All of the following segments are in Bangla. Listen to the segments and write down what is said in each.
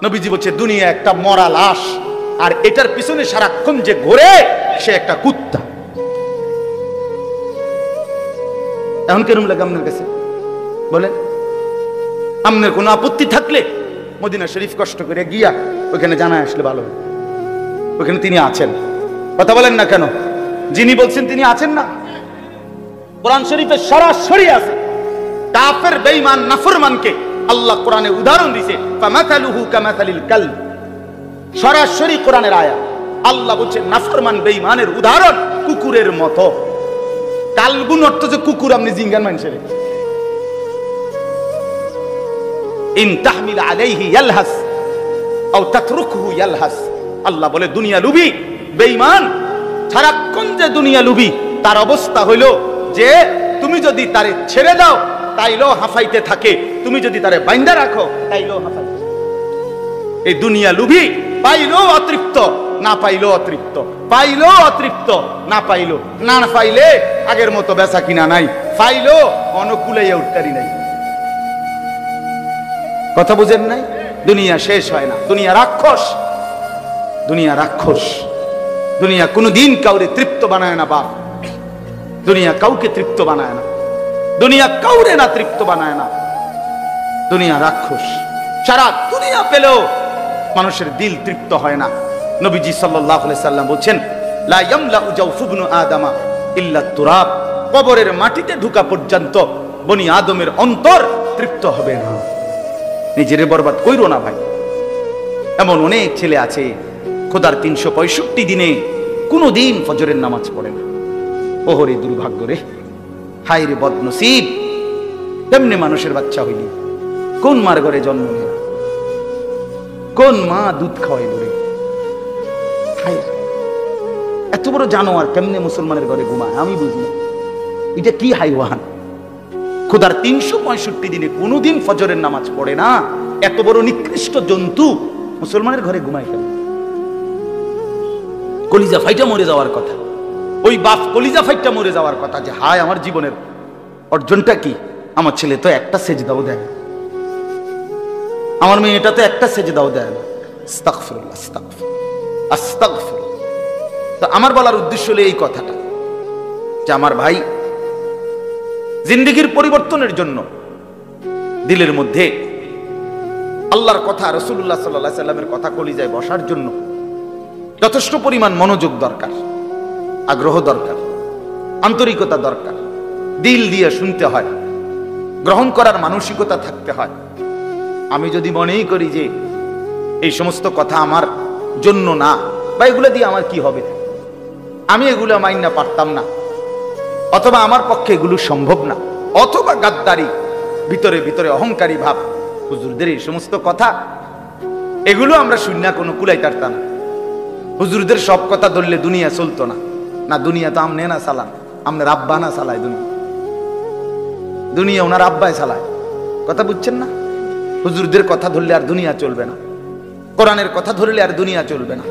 নবীজি বলছে দুনিয়া একটা মরা লাশ, আর এটার পিছনে সারাক্ষণ যে ঘোরে সে একটা কুত্তা। এখন কেরম লাগে আপনার কাছে বলেন? আপনার কোনো আপত্তি থাকলে মদিনা শরীফ কষ্ট করে গিয়া ওখানে জানায় আসলে ভালো। ওখানে তিনি আছেন, কথা বলেন না কেন? যিনি বলছেন তিনি আছেন না? কোরআন শরীফে সরাসরি আছে কাফের বেঈমান নাফরমানকে আল্লাহ কোরআনে উদাহরণ দিয়েছে, ফামাসালুহু কামাসালিল কালব। সরাসরি কোরআনের আয়াত। আল্লাহ বলছে নাফরমান বেঈমানের উদাহরণ কুকুরের মতো। কালবুন অর্থ যে কুকুর, আপনি জিঙ্গান মানুষের। ইন তাহমিল আলাইহি ইয়ালহাস আও তাতরুকহু ইয়ালহাস। আল্লাহ বলে দুনিয়া লুবি বেঈমান সারাক্ষণ যে দুনিয়া লুবি, তার অবস্থা হইল যে তুমি যদি তারে ছেড়ে দাও তাইলেও হাঁফাইতে থাকে, তুমি যদি তারে বাইন্দা রাখো তাইলেও হাঁফাইতে। এই দুনিয়া লুবি, পাইলেও অতৃপ্ত, না পাইলেও অতৃপ্ত, পাইলেও অতৃপ্ত, না পাইলো, না পাইলে আগের মতো বেচা কিনা নাই, পাইলেও অনুকূলাইয়া উঠতারি নাই। কথা বুঝেন নাই? দুনিয়া শেষ হয় না, দুনিয়া রাক্ষস, দুনিয়া রাক্ষস। দুনিয়া কোনদিন কাউরে তৃপ্ত বানায় না বাপ, দুনিয়া কাউকে তৃপ্ত বানায় না, দুনিয়া কাউরে না তৃপ্ত বানায় না। দুনিয়া রাক্ষস, সারা দুনিয়া পেলেও মানুষের দিল তৃপ্ত হয় না। নবীজি সাল্লাল্লাহু আলাইহি সাল্লাম বলেন, লা ইয়ামলাউ জাওফু ইবনু আদামা ইল্লা তুরাব। কবরের মাটিতে ঢোকা পর্যন্ত বনি আদমের অন্তর তৃপ্ত হবে না। নিজেরে বরবাদ কইরো না ভাই। এমন অনেক ছেলে আছে খোদার 365 দিনে কোনদিন ফজরের নামাজ পড়ে না। ওহরে দুর্ভাগ্য রে, হায় রে বদনসিব। তেমনি মানুষের বাচ্চা হইলি, কোন মার ঘরে জন্ম নিল, কোন মা দুধ খাওয়াইল রে? হায়, এত বড় জানোয়ার কেমনে মুসলমানের ঘরে ঘুমায় আমি বুঝি না। এটা কি হাইওয়ান? খোদার 365 দিনে কোনদিন ফজরের নামাজ পড়ে না, এত বড় নিকৃষ্ট জন্তু মুসলমানের ঘরে ঘুমায় কেন? কলিজা ফাইটা মরে যাওয়ার কথা, ওই বাপ কলিজা ফাইটা মরে যাওয়ার কথা যে হায় আমার জীবনের অর্জনটা কি? আমার ছেলে তো একটা সেজদাও দেয় না, আমার মেয়েটা তো একটা সেজদাও দেয় না। আস্তাগফিরুল্লাহ, আস্তাগফিরুল্লাহ, আস্তাগফিরুল্লাহ। তো আমার বলার উদ্দেশ্য হলো এই কথাটা যে আমার ভাই, জিন্দেগির পরিবর্তনের জন্য দিলের মধ্যে আল্লাহর কথা, রাসূলুল্লাহ সাল্লাল্লাহু আলাইহি সাল্লামের কথা কলিজায় বসার জন্য যথেষ্ট পরিমাণ মনোযোগ দরকার, আগ্রহ দরকার, আন্তরিকতা দরকার। দিল দিয়ে শুনতে হয়, গ্রহণ করার মানসিকতা থাকতে হয়। আমি যদি মনেই করি যে এই সমস্ত কথা আমার জন্য না, বা এগুলো দিয়ে আমার কি হবে, আমি এগুলো মাইনা পারতাম না, অথবা আমার পক্ষে এগুলো সম্ভব না, অথবা গাদ্দারি, ভিতরে ভিতরে অহংকারী ভাব, হুজুরদের এই সমস্ত কথা এগুলো আমরা শূন্য কোনো কুলাই পারতাম না। হুজুরদের সব কথা ধরলে দুনিয়া চলতো না। না, দুনিয়া তো আমনে না চালান, আমনের আব্বা না চালায় দুনিয়া, দুনিয়া ওনার আব্বাই চালায়। কথা বুঝছেন না? হুজুরদের কথা ধরলে আর দুনিয়া চলবে না, কোরআনের কথা ধরলে আর দুনিয়া চলবে না।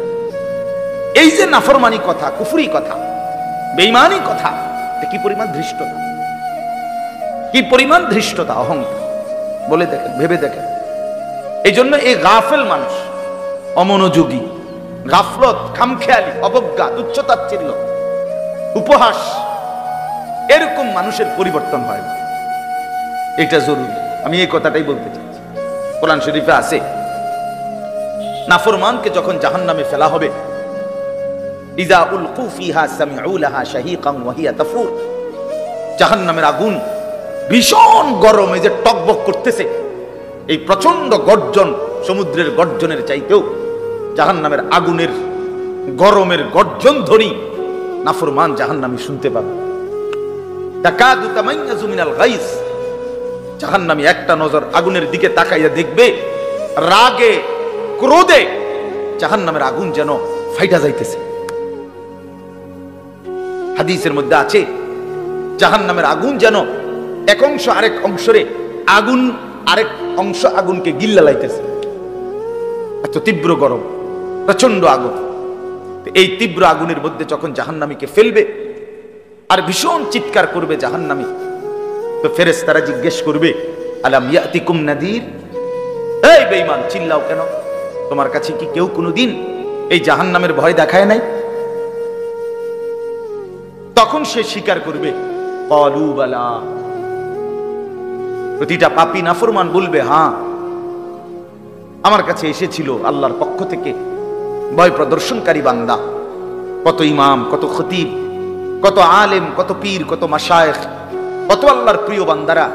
এই যে নাফরমানি কথা, কুফরি কথা, বেঈমানি কথা, কি পরিমাণ ধৃষ্টতা, কি পরিমাণ ধৃষ্টতা, অহংকার, বলে দেখেন, ভেবে দেখেন। এই জন্য এই গাফেল মানুষ, অমনোযোগী, গাফলত, খামখেয়ালি, অবজ্ঞা, তুচ্ছতাচ্ছিল্য, উপহাস, এরকম মানুষের পরিবর্তন হয় না। এটা জরুরি, আমি এই কথাটাই বলতে চাচ্ছি। কোরআন শরীফে আছে নাফরমানকে যখন জাহান্নামে ফেলা হবে, ইযা উলকু ফিহা সামিউ লাহা শাহীকান ওয়া হিয়া তাফুর। জাহান্নামের আগুন ভীষণ গরমে যে টকবক করতেছে, এই প্রচন্ড গর্জন, সমুদ্রের গর্জনের চাইতেও জাহান্নামের আগুনের গরমের গর্জন ধ্বনি নাফরমান জাহান্নামী শুনতে পাবে। তাকাদু তামাইয়াজু মিনাল গাইজ। জাহান্নামী একটা নজর আগুনের দিকে তাকাইয়া দেখবে, রাগে ক্রোধে জাহান্নামের আগুন যেন ফাইটা যাইতেছে। হাদিসের মধ্যে আছে জাহান্নামের আগুন যেন এক অংশ আরেক অংশরে আগুন, আরেক অংশ আগুনকে গিল্লা লাইতেছে। এত তীব্র গরম, প্রচন্ড আগুন। এই তীব্র আগুনের মধ্যে যখন জাহান্নামীকে ফেলবে আর ভীষণ চিৎকার করবে জাহান্নামী, তো ফেরেশতারা জিজ্ঞেস করবে, আলাম ইয়াতিকুম নাদির, এই বেঈমান চিল্লাও কেন, তোমার কাছে কি কেউ কোনোদিন এই জাহান্নামের ভয় দেখায় নাই? তখন সে স্বীকার করবে, ক্বালু বালা। প্রতিটা পাপী নাফরমান বলবে, হ্যাঁ, আমার কাছে এসেছিল আল্লাহর পক্ষ থেকে ভয় প্রদর্শনকারী বান্দা। কত ইমাম, কত খতিব, কত আলেম, কত পীর, কত মাশায়েখ, কত আল্লাহর প্রিয় বান্দারা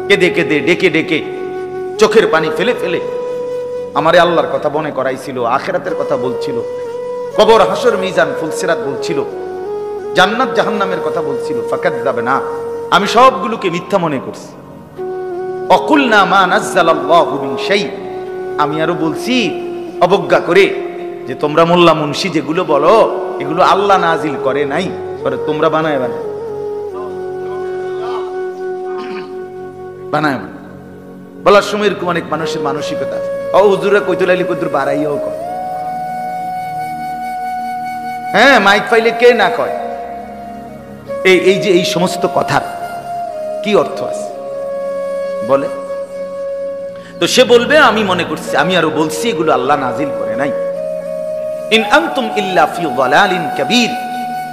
কেঁদে কেঁদে, ডেকে ডেকে, চোখের পানি ফেলে ফেলে আমারে আল্লাহর কথা মনে করাইছিল, আখিরাতের কথা বলছিল, কবর, হাসর, মিজান, ফুলসিরাত বলছিল, জান্নাত জাহান্নামের কথা বলছিল। ফাকাযযাবনা, আমি সবগুলোকে মিথ্যা মনে করছি। অকুলনা মা নাযালাল্লাহু মিন শাই, আমি আরো বলছি অবজ্ঞা করে যে তোমরা মোল্লা মুন্সি যেগুলো বলো এগুলো আল্লাহ নাজিল করে নাই, পরে তোমরা বানায় বানায় বানায় বানায় বলার সময় এরকম অনেক মানুষের মানসিকতা। ও হুজুরা কইতে লাইলে কইতুর বাড়াইয়াও কয়, হ্যাঁ, মাইক পাইলে কে না কয়। এই যে এই সমস্ত কথার কি অর্থ আছে বলে? তো সে বলবে আমি মনে করছি, আমি আরো বলছি এগুলো আল্লাহ নাজিল করে নাই। ইন আনতুম ইল্লা ফি যালালিন কাবীর।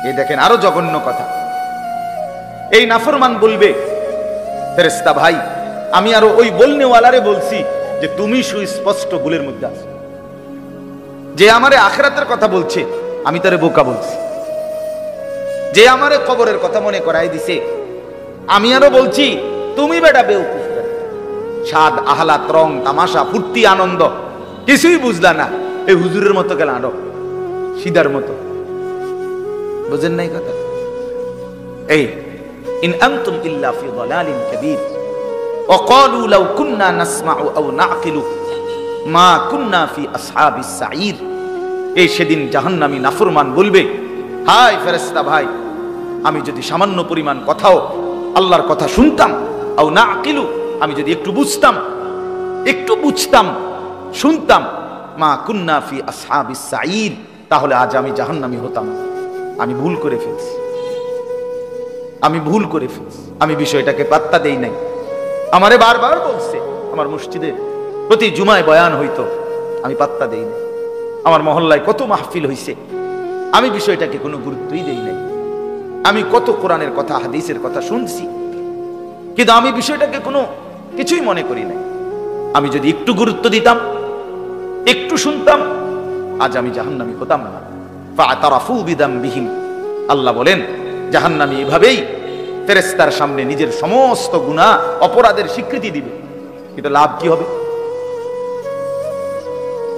এই দেখেন আরো জঘন্য কথা। এই নাফরমান বলবে, ফেরেশতা ভাই, আমি আরো ওই বলনেওয়ালারে বলছি যে তুমি সুস্পষ্ট ভুলের মধ্যে আছো। যে আমারে আখিরাতের কথা বলছে আমি তারে বোকা বলছি। যে আমারে কবরের কথা মনে করাই দিছে আমি আরো বলছি তুমি বেটা বেউকুফ। স্বাদ, আহলাদ, রং, তামাশা, ফুর্তি, আনন্দ কিছুই বুঝলা না, এই হুজুরের মতো গেল আনো, সিদার মতো। বুঝেন নাই কথা? এই ইন আনতুম ইল্লা ফি যালালিন কাবীর ওয়া ক্বালু লাউ কুননা নাসমাউ আও নাকিলু মা কুননা ফি আসহাবিস সাঈর। এই সেদিন জাহান্নামী নাফরমান বলবে, হায় ফেরেশতা ভাই, আমি যদি সামান্য পরিমাণ কথাও আল্লাহর কথা শুনতাম, আও নাকিলু, আমি যদি একটু বুঝতাম শুনতাম, মা কুন্না ফি আসহাবিস সাঈর, তাহলে আজ আমি জাহান্নামী হতাম। আমি ভুল করে ফেলছি, আমি বিষয়টাকে পাত্তা দেই নাই। আমারে বারবার বলছে, আমার মসজিদে প্রতি জুমায় বয়ান হইতো, আমি পাত্তা দেই নাই। আমার মহল্লায় কত মাহফিল হইছে, আমি বিষয়টাকে কোনো গুরুত্বই দেই নাই। আমি কত কোরআনের কথা, হাদিসের কথা শুনছি, কিন্তু আমি বিষয়টাকে কোনো কিছুই মনে করি নাই। আমি যদি একটু গুরুত্ব দিতাম, একটু শুনতাম, আজ আমি জাহান্নামী হতাম না। ফাআতারাফু বিযামবিহিম, আল্লাহ বলেন জাহান্নামী এভাবেই ফেরেশতার সামনে নিজের সমস্ত গুনাহ, অপরাধের স্বীকৃতি দিবে, কিন্তু লাভ কি হবে?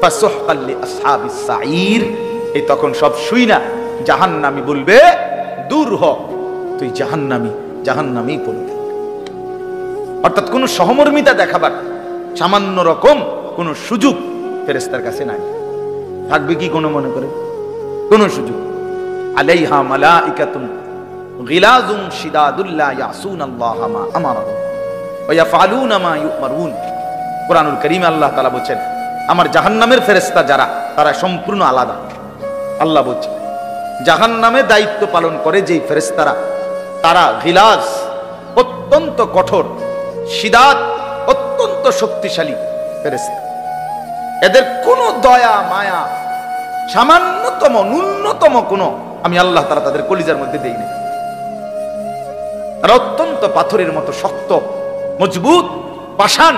ফাসুহকাল লিআসহাবিস সাঈর, এই তখন সব শুই না জাহান্নামী বলবে, দূর হ, তুই জাহান্নামী বলবে। অর্থাৎ কোন সহমর্মিতা দেখাবার সামান্য রকম কোন সুযোগ ফেরেশতার কাছে নাই। থাকবে কি কোনো মনে করে কোন সুযোগ? আলাইহা মালাইকাতুন গিলাযুন শিদাদুল লা ইয়াসুনাল্লাহা মা আমারাহুম ওয়া ইয়াফআলুনা মা ইউমারুন। কুরআনুল কারীমে আল্লাহ তাআলা বলেন, আমার জাহান্নামের ফেরেশতা যারা, তারা সম্পূর্ণ আলাদা। আল্লাহ বলেন জাহান্নামে দায়িত্ব পালন করে যেই ফেরেশতারা, তারা গিলাজ, অত্যন্ত কঠোর, শিদাত, অত্যন্ত শক্তিশালী ফেরেশতা। এদের কোনো দয়া মায়া, সামান্যতম ন্যূনতম কোনো, আমি আল্লাহ তাআলা তাদের কলিজার মধ্যে দেই না। তারা অত্যন্ত পাথরের মতো শক্ত, মজবুত, পাষাণ।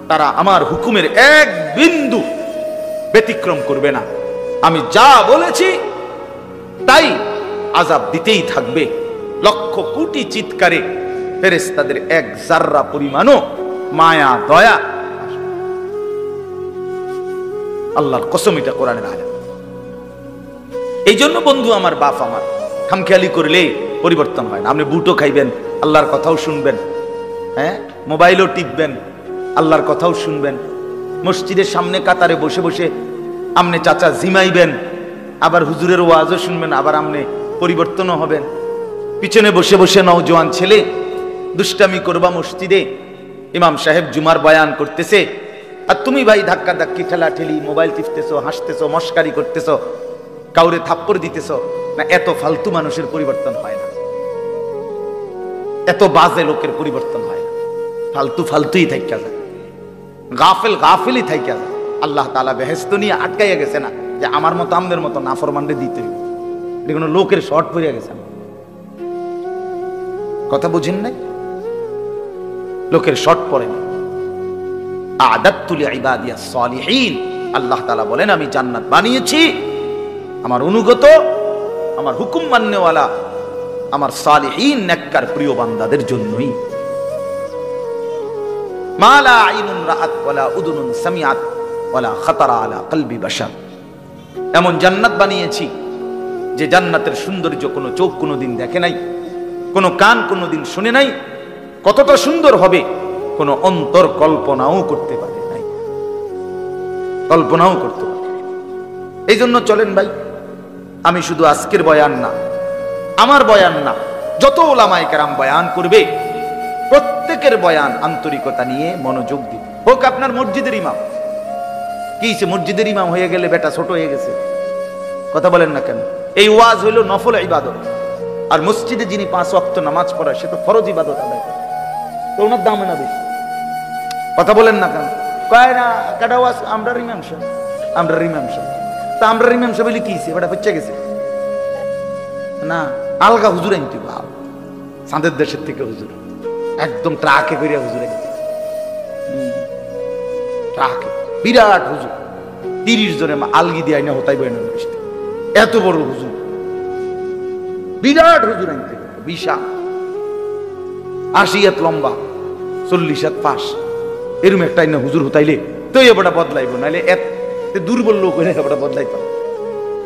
তারা আমার হুকুমের এক বিন্দু ব্যতিক্রম করবে না। আমি যা বলেছি তাই আযাব দিতেই থাকবে। লক্ষ কোটি চিৎকারে ফেরেশতাদের এক জাররা পরিমাণও মায়া, দয়া, আল্লাহর কসম, এটা কোরআনের আয়াত। এই জন্য বন্ধু আমার, বাপ আমার, খামখেয়ালি করলে পরিবর্তন হয় না। আপনি বুটও খাইবেন, আল্লাহর কথাও শুনবেন, হ্যাঁ, মোবাইলও টিপবেন, আল্লাহর কথাও শুনবেন, মসজিদের সামনে কাতারে বসে বসে আমনে চাচা জিমাইবেন, আবার হুজুরের ওয়াজও শুনবেন, আবার আমনে পরিবর্তনও হবেন। পিছনে বসে বসে নওজোয়ান ছেলে দুষ্টামি করবা মসজিদে, ইমাম সাহেব জুমার বয়ান করতেছে, আর তুমি ভাই ধাক্কা ধাক্কি, ঠেলা ঠেলি, মোবাইল টিপতেছো, হাসতেছো, মস্কারি করতেছো, কাউরে থাপ্পড় দিতেছো না। এত ফালতু মানুষের পরিবর্তন হয় না, এত বাজে লোকের পরিবর্তন হয় না। ফালতুই থাইকা যায়, গাফেলই থাইকা যায়। আল্লাহ তাআলা বেহেশত নিয়ে আটকাইয়া গেছে না যে আমার মতো আমদের মতো নাফরমানরে দিতে হইবে, এটা কোনো লোকের শর্ট পড়িয়া গেছে না। কথা বুঝেন নাই? লোকের শর্ট পড়ে না। আ'দাততু লিইবাদিয়াস সালিহিন, আল্লাহ তাআলা বলেন আমি জান্নাত বানিয়েছি আমার অনুগত, আমার হুকুম মাননেওয়ালা, আমার সালিহিন নেককার প্রিয় বান্দাদের জন্যই। মা লা আইনুন রাআত ওয়ালা উযুনুন সামিআত ওয়ালা খাতারা আলা কলবি বাশার, এমন জান্নাত বানিয়েছি যে জান্নাতের সৌন্দর্য কোনো চোখ কোনোদিন দেখে নাই, কোনো কান কোনোদিন শুনে নাই, কতটা সুন্দর হবে কোনো অন্তর কল্পনাও করতে পারে নাই, কল্পনাও করতে পারে। এই জন্য চলেন ভাই, আমি শুধু আজকের বয়ান না, আমার বয়ান না, যত ওলামায়ে কেরাম বয়ান করবে প্রত্যেকের বয়ান আন্তরিকতা নিয়ে মনোযোগ দিন। হোক আপনার মসজিদের ইমাম, কি মসজিদের ইমাম হয়ে গেলে বেটা ছোট হয়ে গেছে, কথা বলেন না কেন? এই ওয়াজ হইল নফল ইবাদত, আর মসজিদে যিনি 5 ওয়াক্ত নামাজ পড়ায় সে তো ফরজ ইবাদত আদায় করে, তো ওনার দাম না বেশি, কথা বলেন না কেন? কয় না কাটা ওয়াজ আমরা ইমাম সাহেব, আমরা ইমাম সাহেব, তা আমরা ইমাম সাহেব বলি কি বেটা হচ্ছে গেছে না, আলগা হুজুর আনতে ভাব, চাঁদের দেশের থেকে হুজুর একদম ট্রাকে করিয়া হুজুর আনতে, ট্রাকে বিরাট হুজুর, 30 জনে আলগি দিয়ে আইনা হতাই বই না, এত বড় হুজুর, বিরাট হুজুর আনতে, বিশাল, 80 হাত লম্বা, 40 হাত পাশ, এরকম একটা আইনা হুজুর হতাইলে তো এবারটা বদলাইব, নাইলে এত দুর্বল লোক হইলে এবারটা বদলাইত।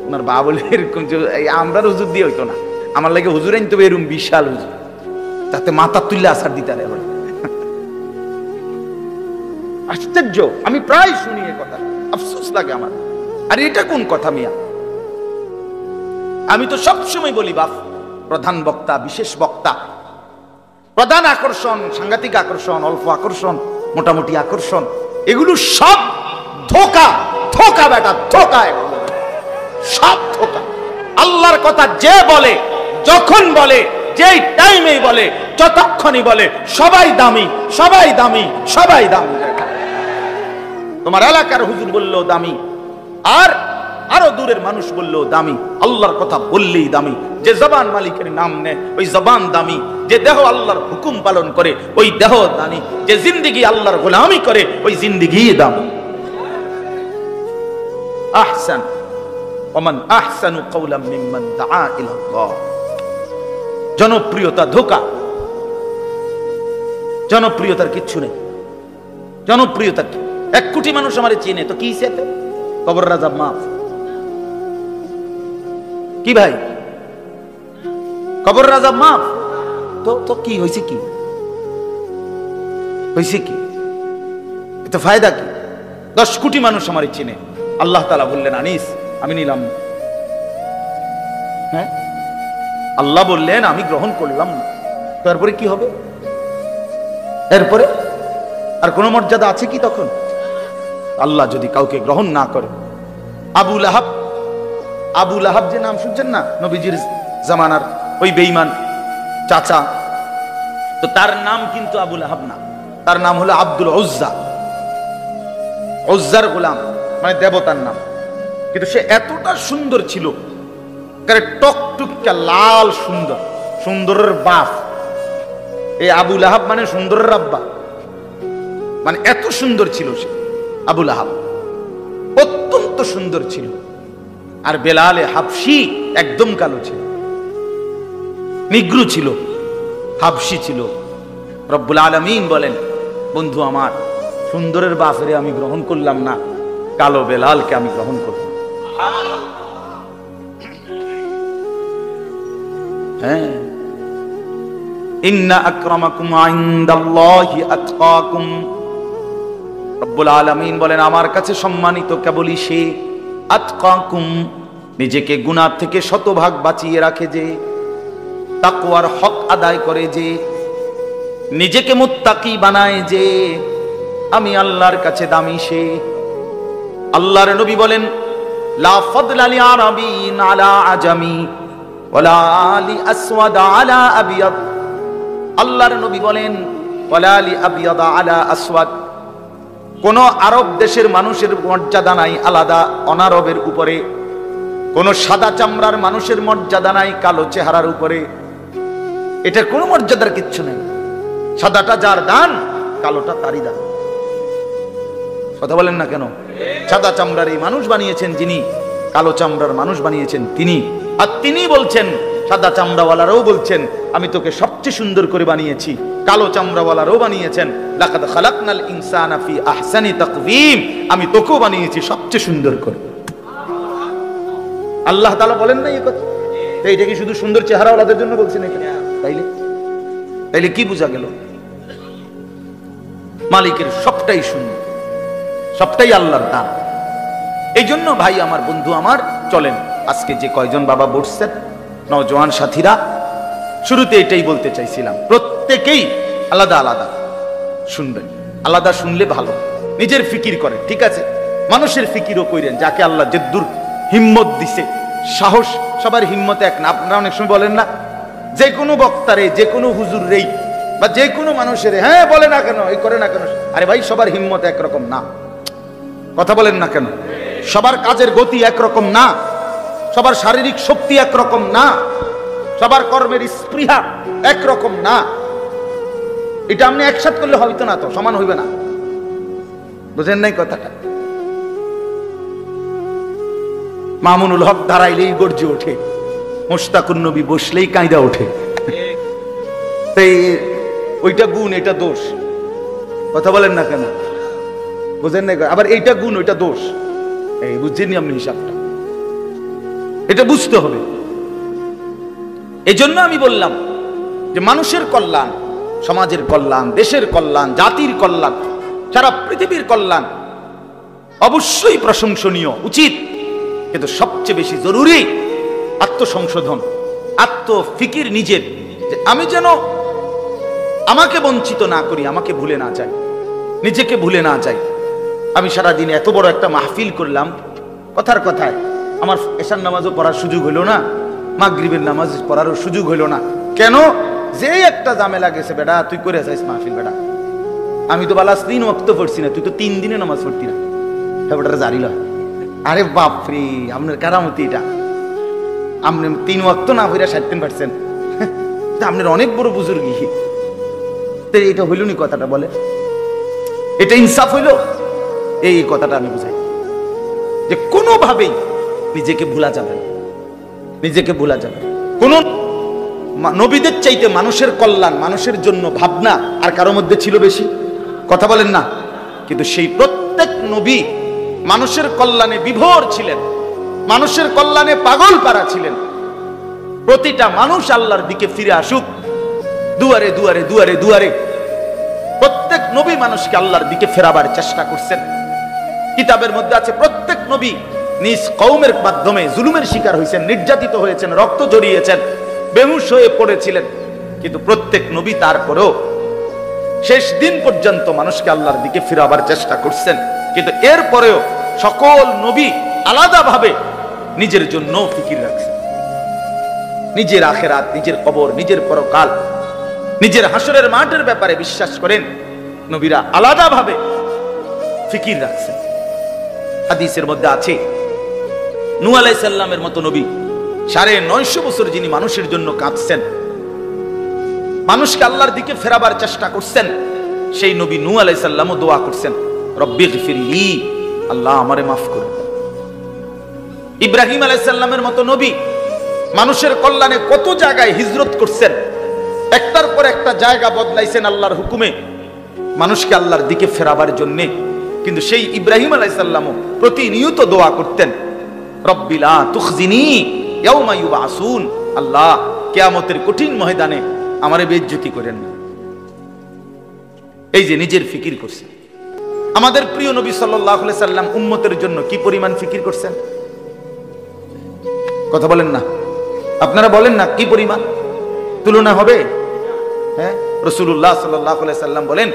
ওনার বা বলে এরকম আমরা হুজুর দিয়ে হইতো না, আমার লাগে হুজুর আনতে হবে এরকম বিশাল হুজুর, তাতে মাথা তুললে আসার দিতে আর এবার আশ্চর্য। আমি প্রায় শুনি এ কথা, আফসোস লাগে আমার। আর এটা কোন কথা মিয়া? আমি তো সবসময় বলি বাপ, প্রধান বক্তা, বিশেষ বক্তা, প্রধান আকর্ষণ, সাংঘাতিক আকর্ষণ, অল্প আকর্ষণ, মোটামুটি আকর্ষণ, এগুলো সব ধোঁকা, ধোঁকা বেটা, ধোঁকা, সব ধোঁকা। আল্লাহর কথা যে বলে, যখন বলে, যেই টাইমেই বলে, যতক্ষণই বলে, সবাই দামি, সবাই দামি, সবাই দামি। তোমার এলাকার হুজুর বললেও দামি, আর আরো দূরের মানুষ বললেও দামি। আল্লাহর কথা বললেই দামি। যে জবান মালিকের নাম নেয় ওই জবান দামি, যে দেহ আল্লাহর হুকুম পালন করে ওই দেহ দামি, যে জিন্দেগি আল্লাহর গোলামি করে ওই জিন্দেগি দামি। আহসান ওমান আহসানু কওলাম মিম্মান দাআ ইলাল্লাহ। জনপ্রিয়তা ধোঁকা, জনপ্রিয়তার কিচ্ছু নেই। জনপ্রিয়তা কি? 1 কোটি মানুষ আমারে চিনে, তো কি সেতে কবর রাজা মাফ কি ভাই, কবর রাজা মাফ, তো তো কি হয়েছে, কি হয়েছে, কি এতে ফায়দা কি? 10 কোটি মানুষ আমারে চিনে, আল্লাহ তাআলা বললেন আনিস আমি নিলাম, হ্যাঁ আল্লাহ বললেন আমি গ্রহণ করলাম না, তারপরে কি হবে? এরপরে আর কোন মর্যাদা আছে কি তখন? আল্লাহ যদি কাউকে গ্রহণ না করে, আবু লাহাব, আবু লাহাব যে নাম শুনছেন না নবীজির জামানার ওই বেঈমান চাচা, তো তার নাম কিন্তু আবু লাহাব না, তার নাম হলো আব্দুল উজ্জা, উজ্জার গোলাম, মানে দেবতার নাম। কিন্তু সে এতটা সুন্দর ছিল, টকটুকা লাল সুন্দর, সুন্দরের বাপ। এই আবু লাহাব মানে সুন্দরের আব্বা, মানে এত সুন্দর ছিল সে আবু লাহাব, অত্যন্ত সুন্দর ছিল। আর বেলালে হাবশি একদম কালো ছিল, নিগ্রু ছিল, হাবশি ছিল। রব্বুল আলামিন বলেন বন্ধু আমার, সুন্দরের বাপরে আমি গ্রহণ করলাম না, কালো বেলালকে আমি গ্রহণ করলাম। হ্যাঁ, ইন্না আকরামাকুম ইনদাল্লাহি আতকাকুম। রব্বুল আলামিন বলেন আমার কাছে সম্মানিত কেবলই সে, আতকাকুম নিজেকে গুনাহ থেকে শতভাগ বাঁচিয়ে রাখে যে, তাকওয়ার হক আদায় করে যে, নিজেকে মুত্তাকি বানায় যে, আমি আল্লাহর কাছে দামি সে। আল্লাহর নবী বলেন লা ফাদলা লি আরাবিন আলা আজামি ওয়ালা লি আসওয়াদ আলা আবিয়াদ। আল্লাহর নবী বলেন ওয়ালা লি আবিয়াদ আলা আসওয়াদ, কোন আরব দেশের মানুষের মর্যাদা নাই আলাদা অনারবের উপরে, কোন সাদা চামড়ার মানুষের মর্যাদা নাই কালো চেহারার উপরে। এটা কোনো মর্যাদার কিচ্ছু নেই। সাদাটা যার দান, কালোটা তারই দান। কথা বলেন না কেন? সাদা চামড়ার এই মানুষ বানিয়েছেন যিনি, কালো চামড়ার মানুষ বানিয়েছেন তিনি। আর তিনি বলছেন, সাদা চামড়াওয়ালারাও বলছেন, আমি তোকে সবচেয়ে সুন্দর করে বানিয়েছি। কালো চামড়াওয়ালারাও বানিয়েছেন, লাকাদ খালাকনাল ইনসানা ফি আহসানি তাকওয়িম, আমি তোকেও বানিয়েছি সবচেয়ে সুন্দর করে। আল্লাহ তাআলা বলেন না এই কথা? এইটা কি শুধু সুন্দর চেহারাওয়ালাদের জন্য বলছেন এখানে? তাইলে কি বোঝা গেল? মালিকের সবটাই সুন্দর, সবটাই আল্লাহর দান। এই জন্য ভাই আমার, বন্ধু আমার, চলেন আজকে যে কয়জন বাবা বসছেন নওজোয়ান সাথীরা, শুরুতে এটাই বলতে চাইছিলাম, প্রত্যেকেই আলাদা আলাদা শুনবেন। আলাদা শুনলে ভালো, নিজের ফিকির করেন, ঠিক আছে? মানুষের ফিকিরও কইরেন, যাকে আল্লাহ যেদুর হিম্মত দিছে, সাহস। সবার হিম্মত এক না। আপনারা অনেক সময় বলেন না, যে কোনো বক্তারে, যে কোনো হুজুর রেই বা যে কোনো মানুষের, হ্যাঁ বলে না কেন, এই করে না কেন, আরে ভাই সবার হিম্মত একরকম না। কথা বলেন না কেন? সবার কাজের গতি একরকম না, সবার শারীরিক শক্তি একরকম না, সবার কর্মের স্পৃহা একরকম না। এটা আপনি একসাথ করলে হয়তো না, তো সমান হইবে না। বুঝেন নাই কথাটা? মামুনুল হক দাঁড়াইলেই গর্জে ওঠে, মোশতাকুন নবী বসলেই কাঁদা ওঠে। তাই ওইটা গুণ, এটা দোষ। কথা বলেন না কেন? বুঝেন নাই? আবার এইটা গুণ, ওইটা দোষ। এই বুঝছেন আপনি হিসাবটা? এটা বুঝতে হবে। এই জন্য আমি বললাম যে মানুষের কল্যাণ, সমাজের কল্যাণ, দেশের কল্যাণ, জাতির কল্যাণ, সারা পৃথিবীর কল্যাণ অবশ্যই প্রশংসনীয়, উচিত। কিন্তু সবচেয়ে বেশি জরুরি আত্মসংশোধন, আত্মফিকির নিজের, যে আমি যেন আমাকে বঞ্চিত না করি, আমাকে ভুলে না যাই, নিজেকে ভুলে না যাই। আমি সারাদিন এত বড় একটা মাহফিল করলাম, কথার কথায় আমার এশার নামাজও পড়ার সুযোগ হলো না, মাগরিবের নামাজ পড়ারও সুযোগ হলো না। কেন? যে একটা ঝামেলা গেছে, বেটা তুই করে যাইস মাহফিল, বেটা আমি তো বালাস 3 ওয়াক্ত পড়ছি না, তুই তো 3 দিনে নামাজ পড়তি না, বেটার জারি লয়। আরে বাপরে, আপনার কারামতি এটা। আপনি 3 ওয়াক্ত না পড়া 60% আপনার অনেক বড় বুজুর্গি। এটা হইল নি? কথাটা বলে, এটা ইনসাফ হইল? এই কথাটা আমি বুঝাই যে কোনোভাবেই নিজেকে ভুলা যাবে না, নিজেকে ভুলা যাবে। কোন নবীদের চাইতে মানুষের কল্যাণ, মানুষের জন্য ভাবনা আর কারো মধ্যে ছিল বেশি? কথা বলেন না? কিন্তু সেই প্রত্যেক নবী মানুষের কল্যাণে বিভোর ছিলেন, মানুষের কল্যাণে পাগল পারা ছিলেন। প্রতিটা মানুষ আল্লাহর দিকে ফিরে আসুক, দুয়ারে দুয়ারে দুয়ারে দুয়ারে প্রত্যেক নবী মানুষকে আল্লাহর দিকে ফেরাবার চেষ্টা করছেন। কিতাবের মধ্যে আছে প্রত্যেক নবী নিজ কওমের মাধ্যমে জুলুমের শিকার হয়েছেন, নির্যাতিত হয়েছেন, রক্ত ঝরিয়েছেন, বেহুশ হয়ে পড়েছিলেন। কিন্তু প্রত্যেক নবী তারপরেও শেষ দিন পর্যন্ত মানুষকে আল্লাহর দিকে ফিরাবার চেষ্টা করছেন। কিন্তু এরপরেও সকল নবী আলাদাভাবে নিজের জন্য ফিকির রাখছেন, নিজের আখেরাত, নিজের কবর, নিজের পরকাল, নিজের হাসরের মাঠের ব্যাপারে বিশ্বাস করেন। নবীরা আলাদাভাবে ফিকির রাখছেন। হাদিসের মধ্যে আছে নূহ আলাইহিস সালামের মতো নবী 950 বছর যিনি মানুষের জন্য কাঁদছেন, মানুষকে আল্লাহর দিকে ফেরাবার চেষ্টা করছেন, সেই নবী নূহ আলাইহিস সালামও দোয়া করছেন, রব্বিগফিরলি, আল্লাহ আমারে মাফ করুন। ইব্রাহিম আলাইহিস সালামের মতো নবী মানুষের কল্যাণে কত জায়গায় হিজরত করছেন, একটার পর একটা জায়গা বদলাইছেন আল্লাহর হুকুমে মানুষকে আল্লাহর দিকে ফেরাবার জন্য। কিন্তু সেই ইব্রাহিম আলাইহিস সালামও প্রতিনিয়ত দোয়া করতেন, রব্বি লা তুখজিনি ইয়াউমা ইউবাসুন, আল্লাহ কিয়ামতের কঠিন ময়দানে আমারে বেইজ্জতি করেন না। এই যে নিজের ফিকির করছেন। আমাদের প্রিয় নবী সাল্লাল্লাহু আলাইহি সাল্লাম উম্মতের জন্য কি পরিমাণ ফিকির করছেন? কথা বলেন না? আপনারা বলেন না, কি পরিমাণ? তুলনা হবে? হ্যাঁ, রাসূলুল্লাহ সাল্লাল্লাহু আলাইহি সাল্লাম বলেন,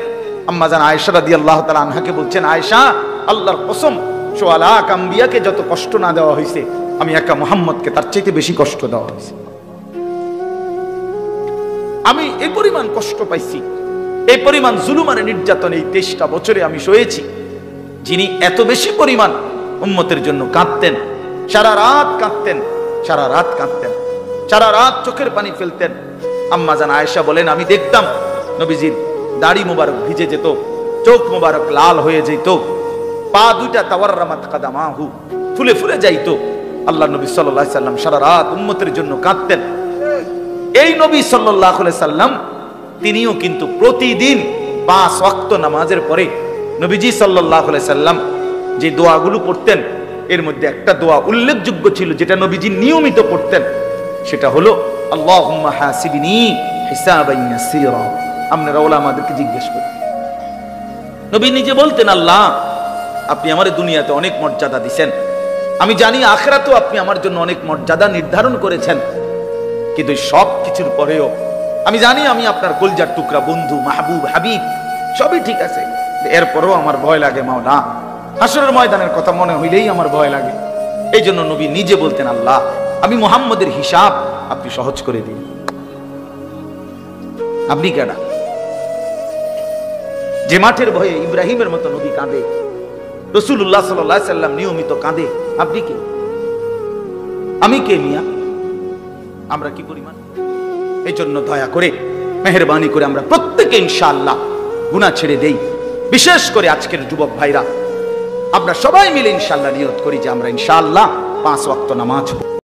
আম্মা জান আয়েশা রাদিয়াল্লাহু তাআলা আনহাকে বলছেন, আয়েশা, আল্লাহর কসম, সোয়া লাখ আম্বিয়াকে যত কষ্ট না দেওয়া হয়েছে, আমি একা মুহাম্মদকে তার চাইতে বেশি কষ্ট দেওয়া হয়েছে। আমি এই পরিমাণ কষ্ট পাইছি, এই পরিমাণ জুলুম আর নির্যাতন এই 23টা বছরে আমি সয়েছি। যিনি এত বেশি পরিমাণ উম্মতের জন্য কাঁদতেন, সারা রাত কাঁদতেন, সারা রাত কাঁদতেন, সারা রাত চোখের পানি ফেলতেন। আম্মা জান আয়েশা বলেন, আমি দেখতাম নবীজির দাড়ি মুবারক ভিজে যেত, চোখ মুবারক লাল হয়ে যেত, পা দুইটা তাওয়াররামাত কাদামাহু ফুলে ফুলে যাইতো। আল্লাহ নবী সাল্লাল্লাহু আলাইহি সাল্লাম সারা রাত উম্মতের জন্য কাঁদতেন। এই নবী সাল্লাল্লাহু আলাইহি সাল্লাম তিনিও কিন্তু প্রতিদিন 5 ওয়াক্ত নামাজের পরে নবীজি সাল্লাল্লাহু আলাইহি সাল্লাম যে দোয়াগুলো পড়তেন, এর মধ্যে একটা দোয়া উল্লেখযোগ্য ছিল যেটা নবীজি নিয়মিত পড়তেন, সেটা হলো আল্লাহুম্মা হাসিবনি হিসাবান ইয়াসীরা। আপনারা ওলামাদেরকে জিজ্ঞেস করুন, নবী নিজে বলতেন, আল্লাহ আপনি আমার দুনিয়াতে অনেক মর্যাদা দিয়েছেন, আমি জানি আখিরাতেও আপনি আমার জন্য অনেক মর্যাদা নির্ধারণ করেছেন, কিন্তু সব কিছুর পরেও আমি জানি আমি আপনার কলজার টুকরা বন্ধু, মাহবুব, হাবিব, সবই ঠিক আছে, এরপরও আমার ভয় লাগে মাওলা, হাসরের ময়দানের কথা মনে হইলেই আমার ভয় লাগে। এই জন্য নবী নিজে বলতেন, আল্লাহ আমি মুহাম্মদের হিসাব আপনি সহজ করে দিন। আপনি কেডা? যে মাঠের ভয়ে ইব্রাহিমের মতো নবী কাঁদে, রাসূলুল্লাহ সাল্লাল্লাহু আলাইহি সাল্লাম নিয়মিত কাঁদে, আপনি কে? আমি কে মিয়া? আমরা কি পরিমাণ? এই জন্য দয়া করে মেহেরবানি করে আমরা প্রত্যেকে ইনশাআল্লাহ গুনাহ ছেড়ে দেই। বিশেষ করে আজকের যুবক ভাইরা, আমরা সবাই মিলে ইনশাআল্লাহ নিয়ত করি যে আমরা ইনশাআল্লাহ 5 ওয়াক্ত নামাজ